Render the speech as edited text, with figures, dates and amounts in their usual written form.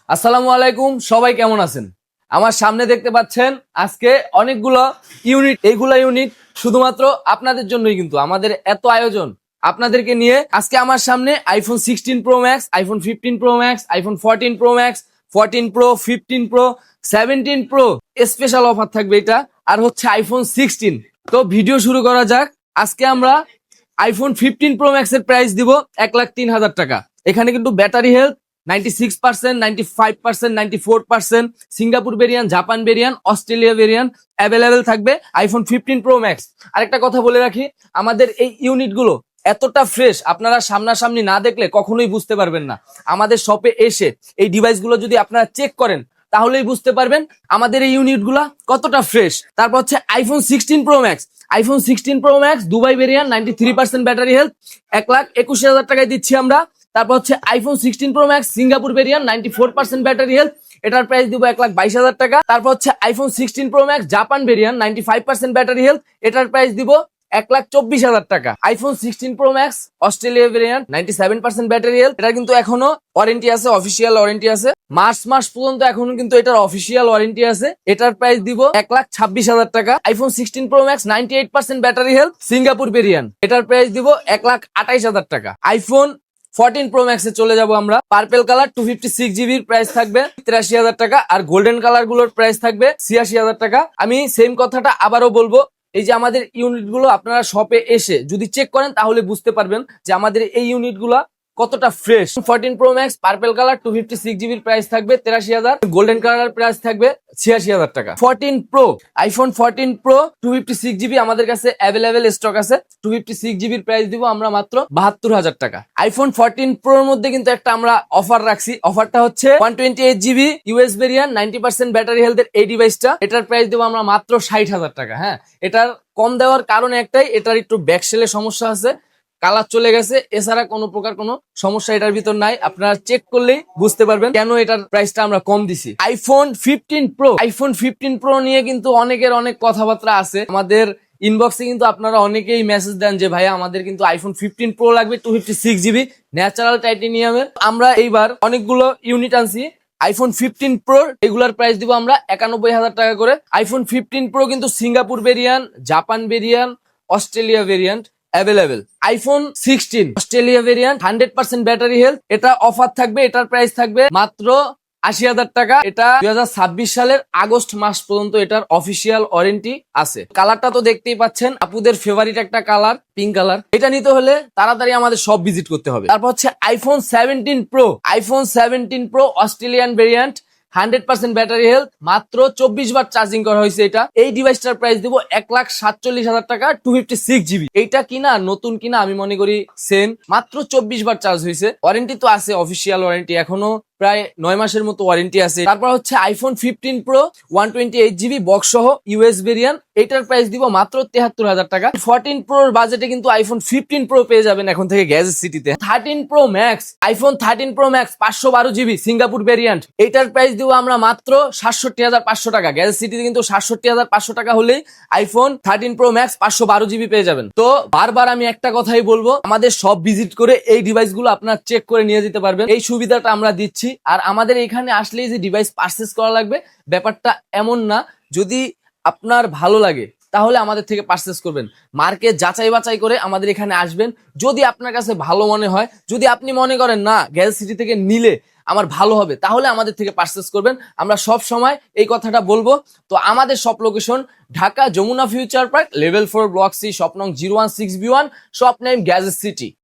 আসসালামু আলাইকুম, সবাই কেমন আছেন? আমার সামনে দেখতে পাচ্ছেন আজকে অনেকগুলো ইউনিট। এইগুলা ইউনিট শুধুমাত্র আপনাদের জন্যই, কিন্তু আমাদের এত আয়োজন আপনাদেরকে নিয়ে। আজকে আমার সামনে iPhone 16 pro max, iPhone 15 pro max, iPhone 14 Pro max, 14 pro, 15 pro, 17 pro special offer থাকবে এটা, আর হচ্ছে আইফোন 16। তো ভিডিও শুরু করা যাক। আজকে আমরা আইফোন 15 প্রো ম্যাক্স এর প্রাইস দিব 1,03,000 টাকা। এখানে কিন্তু battery health 96%, 95%, 94%, Singapore variant, Japan variant, Australia variant available থাকবে আইফোন 15 প্রো ম্যাক্স। আরেকটা কথা বলে রাখি, আমাদের এই ইউনিটগুলো এতটা ফ্রেশ, আপনারা সামনাসামনি না দেখলে কখনোই বুঝতে পারবেন না। আমাদের শপে এসে এই ডিভাইসগুলো যদি আপনারা চেক করেন তাহলেই বুঝতে পারবেন আমাদের এই ইউনিটগুলো কতটা ফ্রেশ। তারপর হচ্ছে iPhone 16 pro max, iPhone 16 pro max Dubai variant, 93% battery health, 1,21,000 টাকায় দিচ্ছি আমরা। তারপর হচ্ছে iPhone 16 pro max Singapore variant, 94% battery health, এটার প্রাইস দিব 1,22,000 টাকা। তারপর হচ্ছে iPhone 16 pro max Japan variant, 95% battery health, এটার প্রাইস দিব 1,24,000 টাকা। IPhone 16 pro max Australia variant, 97% battery health, এটা কিন্তু এখনো ওয়ারেন্টি আছে, অফিসিয়াল ওয়ারেন্টি আছে, মার্চ মাস পর্যন্ত এখনো কিন্তু এটার অফিসিয়াল ওয়ারেন্টি আছে। এটার প্রাইস দিব 1,26,000 টাকা। IPhone 16 pro max 98% battery health Singapore variant, এটার প্রাইস দিব 1,28,000 টাকা। আইফোন 14 প্রো ম্যাক্সে চলে যাব আমরা। পার্পেল কালার 256 জিবির প্রাইস থাকবে 83,000 টাকা, আর গোল্ডেন কালার গুলোর প্রাইস থাকবে 86,000 টাকা। আমি সেম কথাটা আবারও বলবো, এই যে আমাদের ইউনিট গুলো আপনারা শপে এসে যদি চেক করেন তাহলে বুঝতে পারবেন যে আমাদের এই ইউনিট গুলা কতটা fresh. 14 Pro Max purple colour 256 জিবির প্রাইস থাকবে 83,000, গোল্ডেন কালার প্রাইস থাকবে 86,000 টাকা। 14 প্রো, আইফোন 14 প্রো 256 জিবি আমাদের কাছে অ্যাভেলেবেল স্টক আছে। 256 জিবির প্রাইস দিব আমরা মাত্র 72,000 টাকা। আইফোন 14 প্রোর মধ্যে কিন্তু একটা আমরা অফার রাখছি, অফারটা হচ্ছে 128 জিবি ইউএস ভেরিয়ান্ট, 90% ব্যাটারি হেলথের এই ডিভাইসটা, এটার প্রাইস দেবো আমরা মাত্র 60,000 টাকা। হ্যাঁ, এটার কম দেওয়ার কারণ একটাই, এটার একটু ব্যাকসেলের সমস্যা আছে, কালার চলে গেছে, এছাড়া কোনো প্রকার কোনো সমস্যা এটার ভিতর নাই। আপনারা চেক করলেই বুঝতে পারবেন কেন এটার প্রাইসটা আমরা কম দিছি। আইফোন 15 প্রো, আইফোন 15 প্রো নিয়ে কিন্তু অনেকের অনেক কথাবার্তা আছে। আমাদের ইনবক্সে কিন্তু আপনারা অনেকেই মেসেজ দেন যে ভাইয়া আমাদের কিন্তু আইফোন 15 প্রো লাগবে 256 জিবি ন্যাচারাল টাইটেনিয়ামের। আমরা এইবার অনেকগুলো ইউনিট আনছি আইফোন 15 প্রো, এগুলার প্রাইস দিব আমরা 91,000 টাকা করে। আইফোন 15 প্রো কিন্তু Singapore variant, Japan variant, Australia variant available. IPhone 16 Australia variant, 100% battery health, এটা অফার থাকবে, এটার প্রাইস থাকবে মাত্র 80,000 টাকা। এটা 2026 সালের আগস্ট মাস পর্যন্ত এটার অফিসিয়াল ওয়ারেন্টি আছে। কালারটা তো দেখতেই পাচ্ছেন, আপুদের ফেভারিট একটা কালার, পিঙ্ক কালার। এটা নিতে হলে তাড়াতাড়ি আমাদের সব ভিজিট করতে হবে। তারপর হচ্ছে iPhone 17 pro, iPhone 17 pro Australian variant, 100% battery health, মাত্র 24 বার চার্জিং করা হয়েছে এটা। এই ডিভাইসটার প্রাইস দিব 1,47,000 টাকা, 256 জিবি। এইটা কিনা নতুন কিনা আমি মনে করি সেম, মাত্র 24 বার চার্জ হয়েছে। ওয়ারেন্টি তো আছে, অফিসিয়াল ওয়ারেন্টি, এখনো প্রায় 9 মাসের মতো ওয়ারেন্টি আছে। তারপর হচ্ছে আইফোন 15 প্রো 128 জিবি বক্স সহ ইউএস ভেরিয়ান্ট, এটার প্রাইস দিব মাত্র 73,000 টাকা। 14 প্রোর বাজেটে কিন্তু আইফোন 15 প্রো পেয়ে যাবেন এখন থেকে গ্যাজেট সিটিতে। 13 pro max, iPhone 13 pro max 512 GB Singapore variant, এটার প্রাইস দিব আমরা মাত্র 67,500 টাকা। গ্যাজেট সিটিতে কিন্তু 67,500 টাকা হলেই আইফোন 13 প্রো ম্যাক্স 512 জিবি পেয়ে যাবেন। তো বারবার আমি একটা কথাই বলবো, আমাদের সব ভিজিট করে এই ডিভাইস গুলো আপনার চেক করে নিয়ে যেতে পারবেন, এই সুবিধাটা আমরা দিচ্ছি। আর আমাদের এখানে আসলেই যে ডিভাইস পারচেস করা লাগবে ব্যাপারটা এমন না। যদি আপনার ভালো লাগে তাহলে আমাদের থেকে পারচেস করবেন, মার্কেট যাচাই বাছাই করে আমাদের এখানে আসবেন। যদি আপনার কাছে ভালো মনে হয়, যদি আপনি মনে করেন না গ্যাজেট সিটি থেকে নিলে আমার ভালো হবে, তাহলে আমাদের থেকে পারচেস করবেন। আমরা সব সময় এই কথাটা বলবো। তো আমাদের shop location Dhaka Jamuna future park, level 4, block C, shop নং 016B1, shop name gadget city.